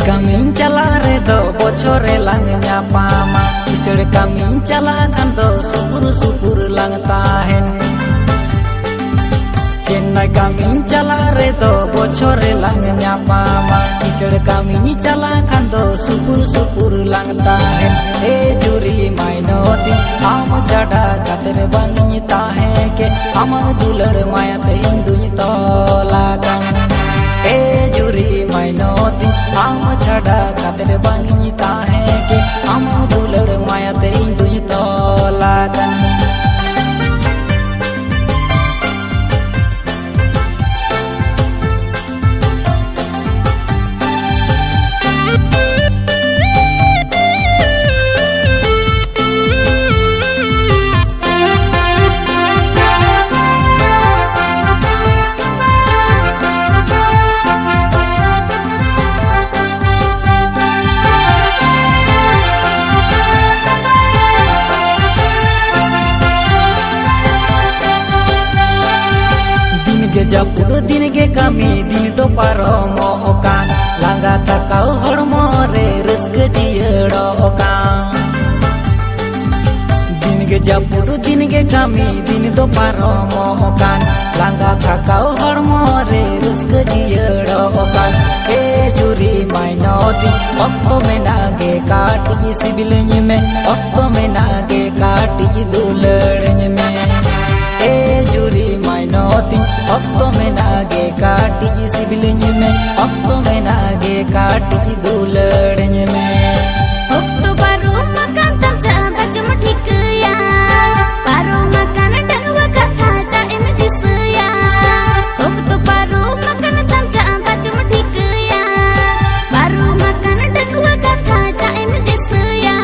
kami cala redo bocore lang nyapama Isir kami cala kanto syukur lang tahen Chennai kami cala redo bocore lang nyapama Isir kami cala kanto syukur lang tahen juri mainoti am jada katere bangi tahe ke am dular maya te induny tolakan juri mainoti am jada katere bangi tahe ke am dular maya te induny tolakan Japur din ge kami din to paromo okan langga takau hormo re reske diero okan din ge japur din ge kami din to paromo okan langga takau hormo re reske diero okan juri mainoti okto menage kaati sibilny me okto menage kaati dularny me juri mainoti okto menage kaati sibilny me okto menage kaati dularny me okto baru makan tamja bacum thik ya baru makan dangwa katha ja em disya okto baru makan tamja bacum thik ya baru makan dangwa katha ja em disya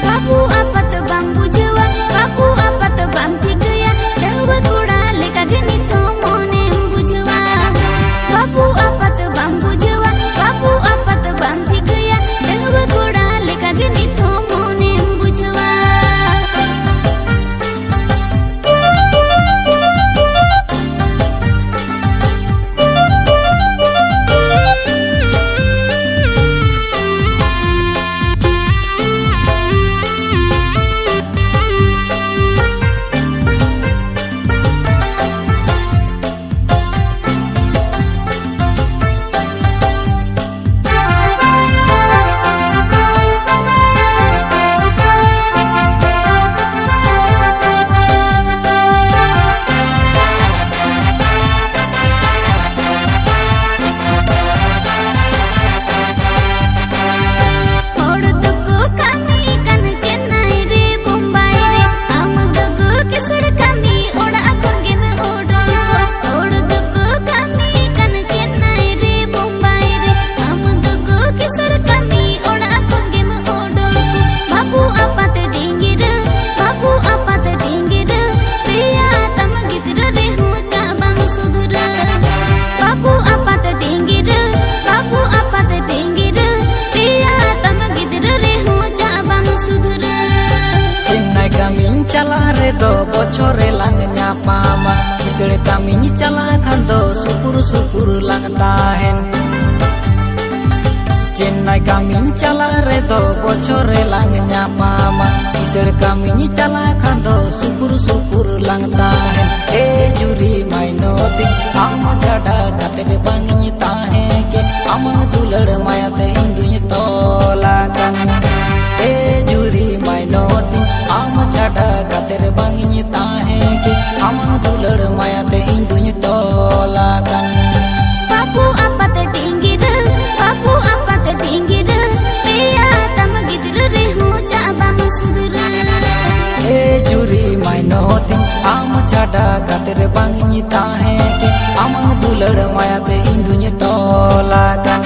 babu apat bam bujwa babu apat bam thik ya dangwa kuda leka gini to mone bujwa babu apat bam bujwa babu apat bam thik ya dangwa kuda leka gini to mone bujwa cala redo bocore lang nyapama Isir kami cala kanto syukur lang tahen Chennai kami cala redo bocore lang nyapama Isir kami cala kanto syukur lang tahen juri mainoti am jada katere bangi tahe ke am dular maya te induny tolakan juri mainoti am jada katere bangi tahe ke am dular maya te induny tolakan babu apat dinggir babu apat dinggir peya tam gidr re ho ja bam sudra juri mainoti am jada katere bangi tahe ke am dular maya te induny tolakan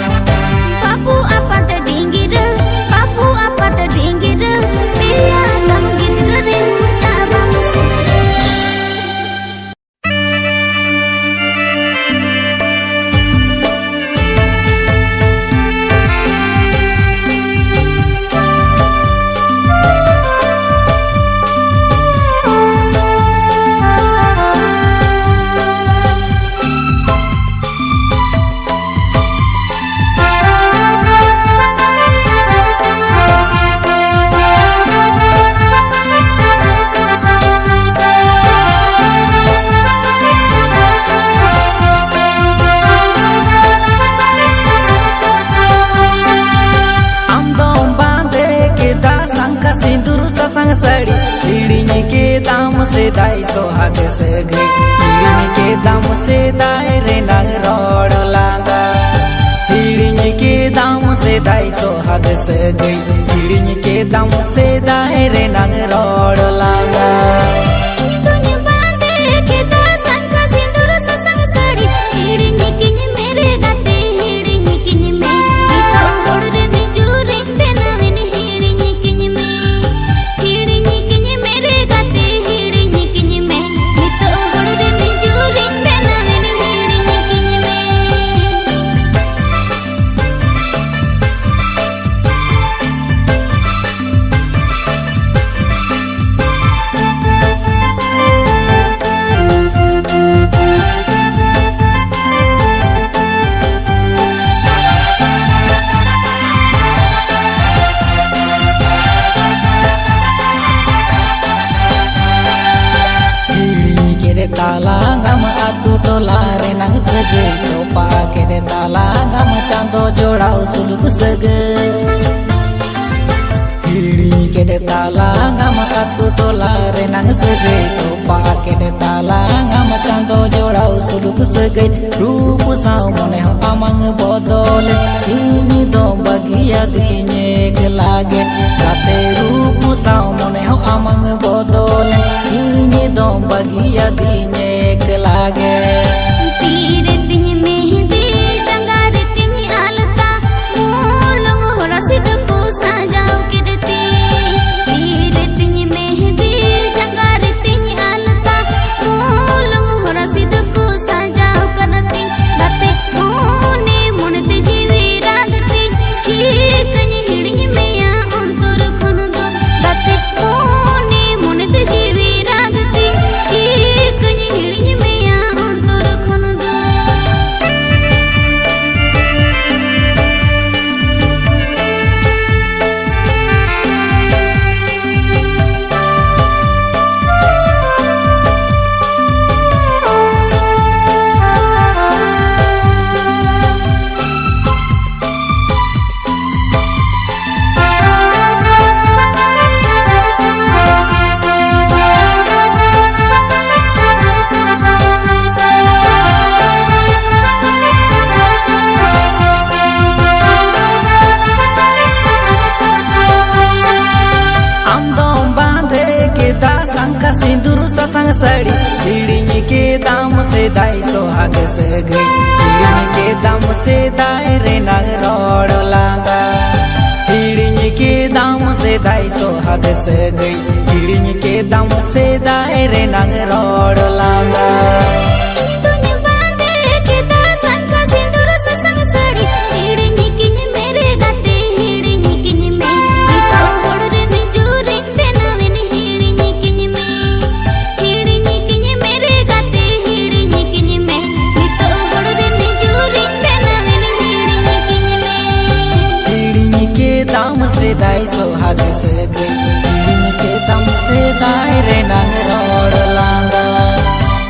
सेदाई सोहाग सगई हिड़िñ के दाम सेदाई रे नांग road लांगा तुझ बांधे के दासन का सिंदूर ससंग साड़ी हिड़िñ किñ मेरे गाते हिड़िñ किñ में तो होड़ रे निजुरिñ बेनावेन हिड़िñ किñ में हिड़िñ किñ मेरे गाते हिड़िñ किñ में तो होड़ रे निजुरिñ बेनावेन हिड़िñ किñ में तालांगम आतु टोला रे नांग सगे तोपा के रे तालांगम चांदो जोड़ाओ सुलुक सगे हिड़ी के रे तालांगम आतु टोला रे नांग सगे तोपा के रे तालांगम चांदो जोड़ाओ सुलुक सगे रूप साव मने हो आमंग बदल इनी दो बगिया दिने के लागे राते रूप साव मने हो आमंग बदल इनी दो बगिया दिने के लागे तीर तिñ मेहंदी जंगार तिñ आलता मोलंग हो रसिद को सजाओ करती तीर तिñ मेहंदी जंगार तिñ आलता मोलंग हो रसिद को सजाओ करती गाते मोने मुनते जीवी रागती चीकñ हिड़िñ मेया अंतर खन दो गाते मोने मुनते जीवी रागती चीकñ हिड़िñ मेया अंतर खन दो सिंदूर ससंग साड़ी हिड़िñ के दाम से दाई सोहाग सगई हिड़िñ के दाम से दाई रे नांग रोड लांगा हिड़िñ के दाम से दाई सोहाग सगई हिड़िñ के दाम से दाई रे नांग रोड लांगा तुझ बांधे के दासन का सिंदूर ससंग साड़ी हिड़िñ किñ मेरे गाते हिड़िñ किñ में तो होड़ रे निजुरिñ बेनावेन हिड़िñ किñ में हिड़िñ किñ मेरे गाते हिड़िñ किñ में तो होड़ रे निजुरिñ बेनावेन हिड़िñ किñ में हिड़िñ के दाम से दाई सोहाग सगई हिड़िñ के दाम से दाई रे नांग रोड लांगा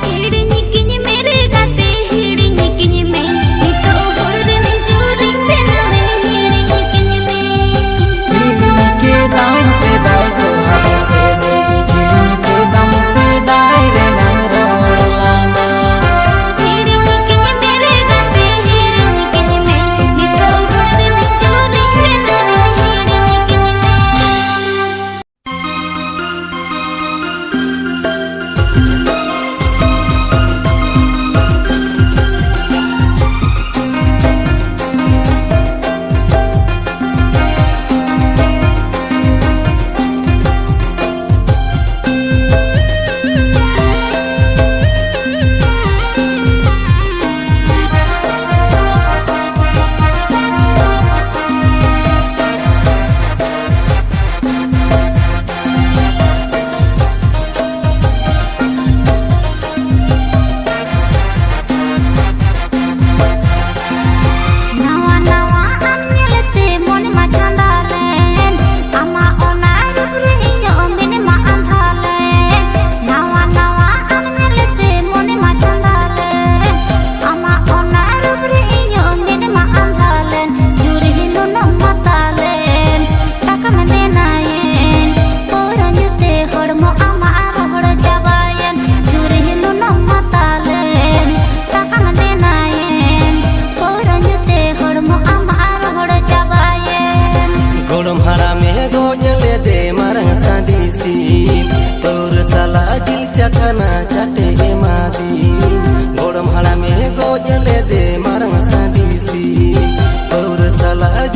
हिड़िñ किñ मेरे गाते हिड़िñ किñ में तो होड़ रे निजुरिñ बेनावेन हिड़िñ किñ में हिड़िñ के दाम से दाई सोहाग सगई हिड़िñ के दाम से दाई रे नांग रोड लांगा हिड़िñ किñ मेरे गाते हिड़िñ किñ में तो होड़ रे निजुरिñ बेनावेन हिड़िñ किñ में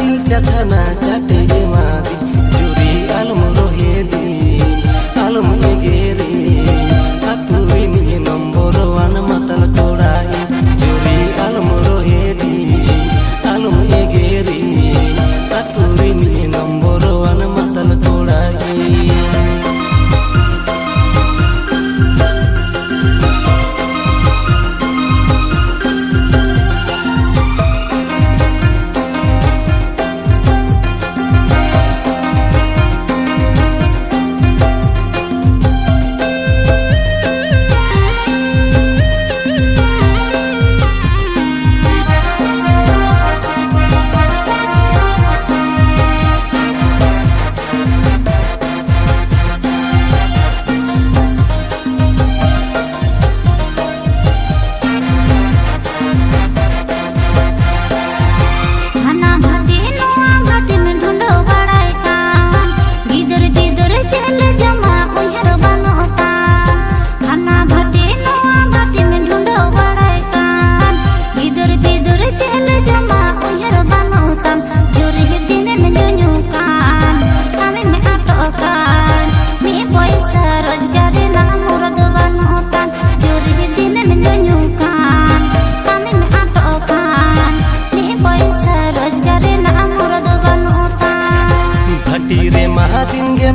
Adil cakana cate emadi juri alum rohedi alum egeri aturi ni nombor wan matal kodai juri alum rohedi alum egeri aturi ni nombor wan matal kodai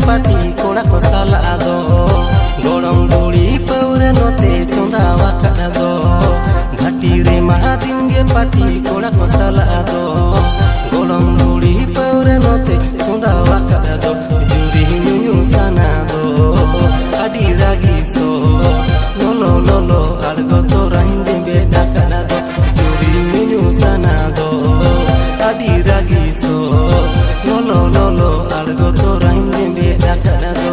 Pati kona ko sala ado gorong duri paure note chonda wakada do bhati re mahadin ge pati kona ko sala ado gorong duri paure note chonda wakada do juri nyu sana do adi ragi so lolo lolo algo to rahinde be dakada do juri nyu sana do adi ragi so lolo lolo algo to rahinde be dakada do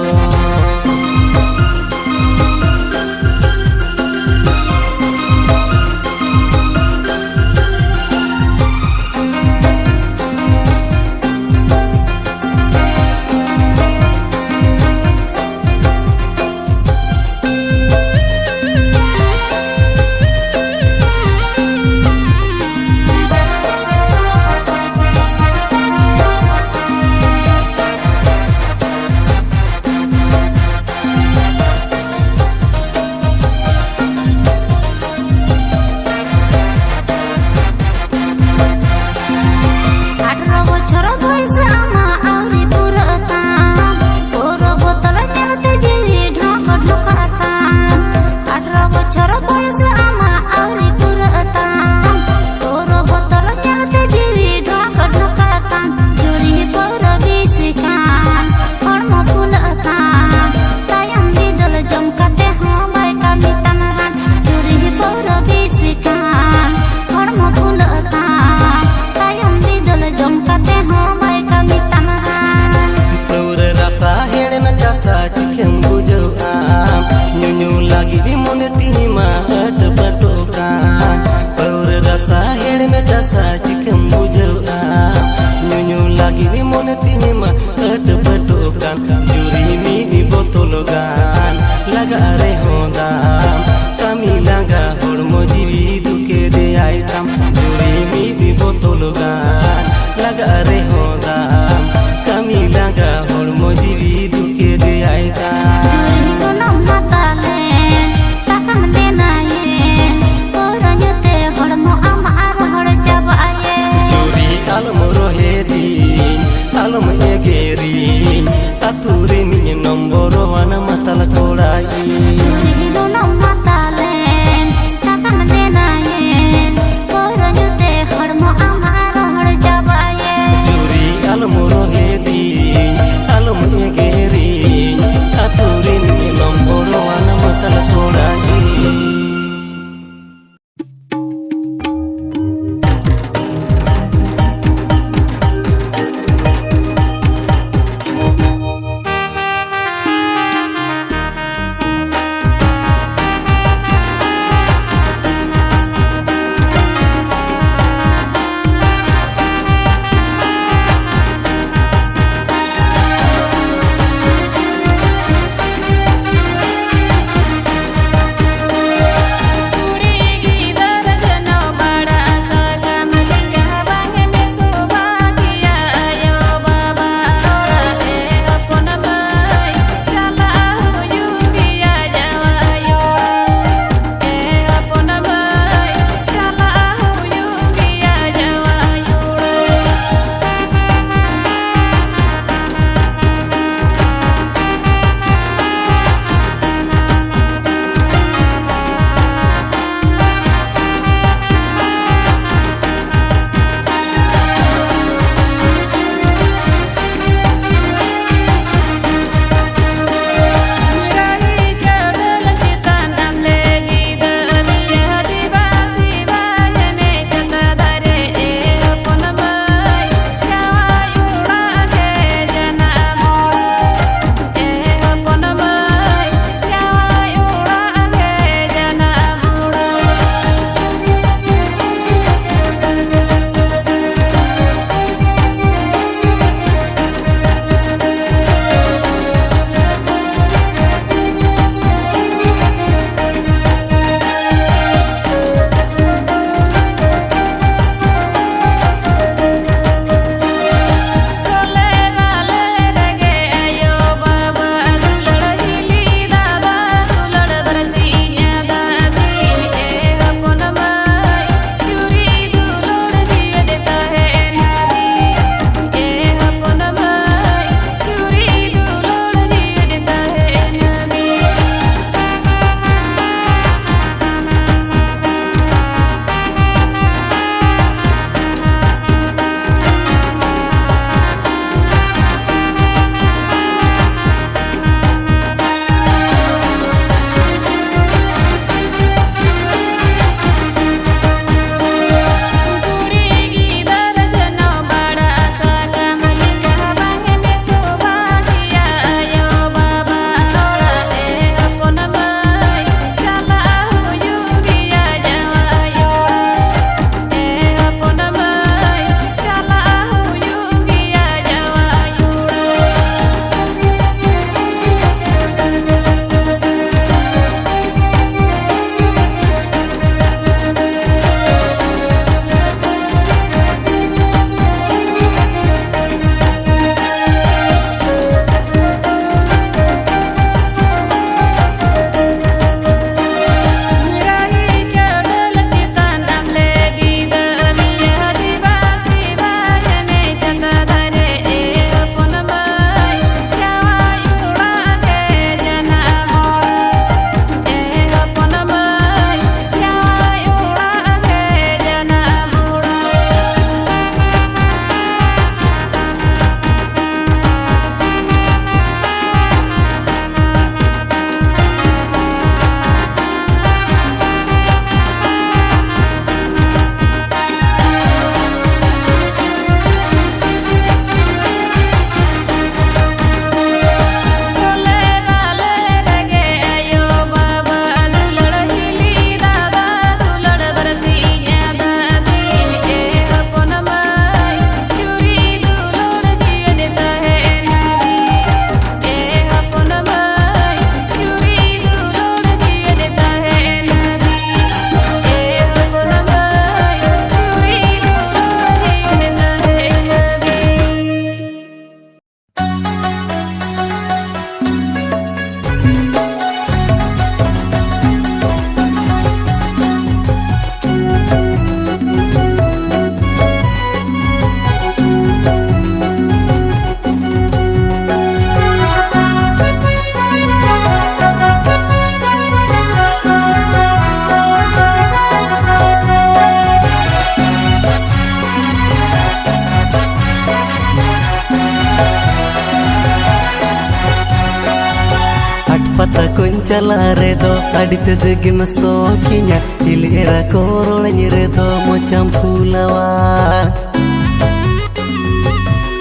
pata kuncala redo adite degi masokinya hilera korol nyiredo mocam pulawa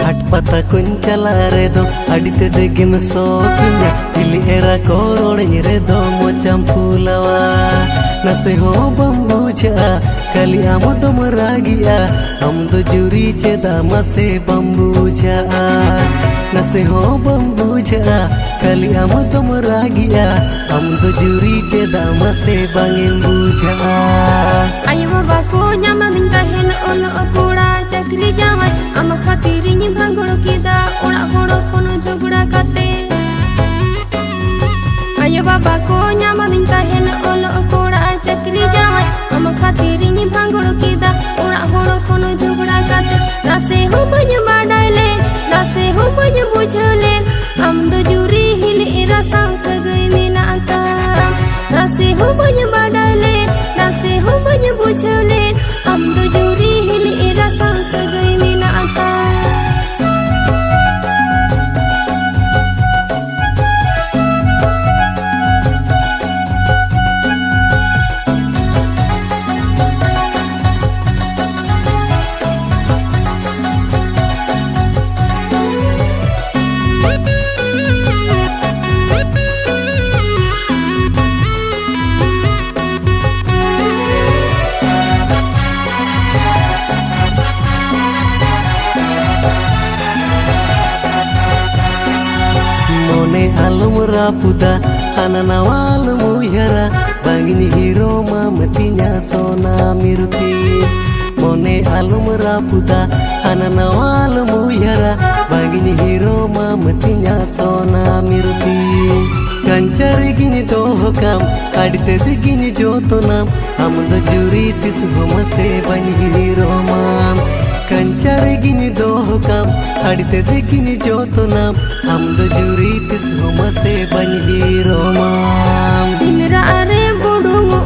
hat pata kuncala redo adite degi masokinya hilera korol nyiredo mocam pulawa nase ho bambuja kali amdo meragia amdo juri ceda mase bambuja nase ho bambuja kali amdo meragia amdo juri ceda mase bangin buja ayo baba ko nyamalin tahen olo okura chakri jawai ama khatiri ni bhangoro kida ora horo kono jogda kate ayo baba ko nyamalin tahen olo okura chakri jawai ama khatiri ni bhangoro kida ora horo kono jogda kate nase ho banya badaile nase ho banya bujhale amdo juri hili rasa sagai minata nase ho banya badaile nase ho banya bujhale amdo juri hili rasa sagai minata alum rapuda ananawal muyara bangini hiro mamatinya sona miruti mone alum rapuda ananawal muyara bangini hiro mamatinya sona miruti kancari gini dohokam adite digini jotonam amdo juri tis homase bani hiro mam kancari gini dohokam adite digini jotonam amdo juri tis homase bani hiro mam simira are bodungu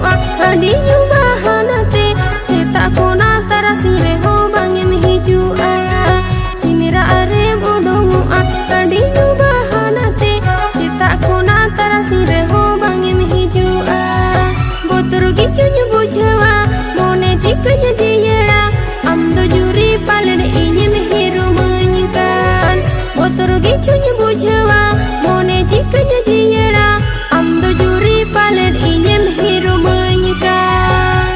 adi nyuba hanate sita kona tarasire ho bangem hiju simira are bodungu adi nyuba hanate sita kona tarasire ho bangem hiju botru gichunya bujhawa mone jikanya jiyera amdo juri palen inyem hiro manyikan botru gichunya bujhawa mone jikanya jiyera amdo juri palen inyem hiro manyikan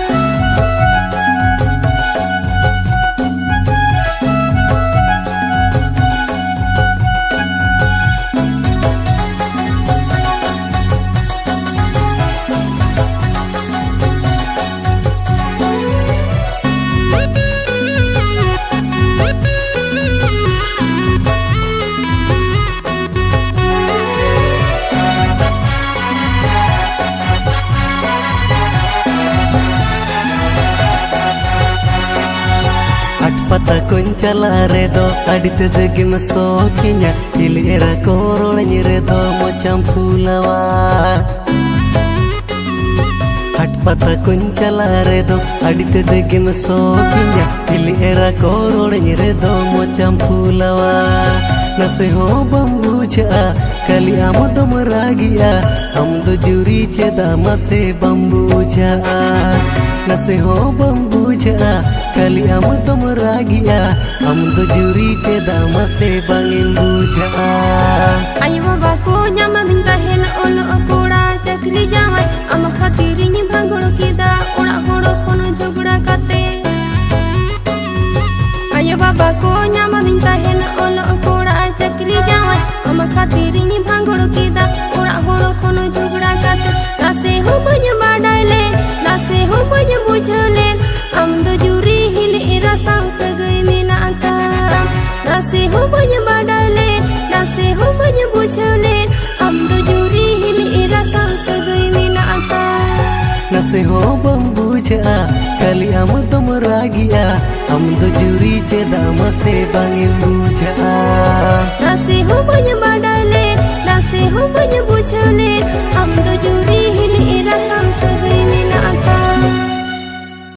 pata kuncala redo adite degi masokinya hilera korol nyiredo mocam pulawa hat pata kuncala redo adite degi masokinya hilera korol nyiredo mocam pulawa nase ho bambuja kali amdo meragia amdo juri ceda mase bambuja nase ho bambuja kali amdo meragia amdo juri ceda mase bangin buja ayo baba ko nyamalin tahen olo okura chakri jawai ama khatiri ni bhangoro kida ora horo kono jogda kate ayo baba ko nyamalin tahen olo okura chakri jawai ama khatiri ni bhangoro kida ora horo kono jogda kate nase ho banya badaile nase ho banya bujhale amdo juri hili rasa sagai minata nase ho banya badaile nase ho banya bujhale amdo juri hili rasa sagai minata nase ho bambuja kali amdo meragia amdo juri ceda mase bangin buja nase ho banya badaile nase ho banya bujhale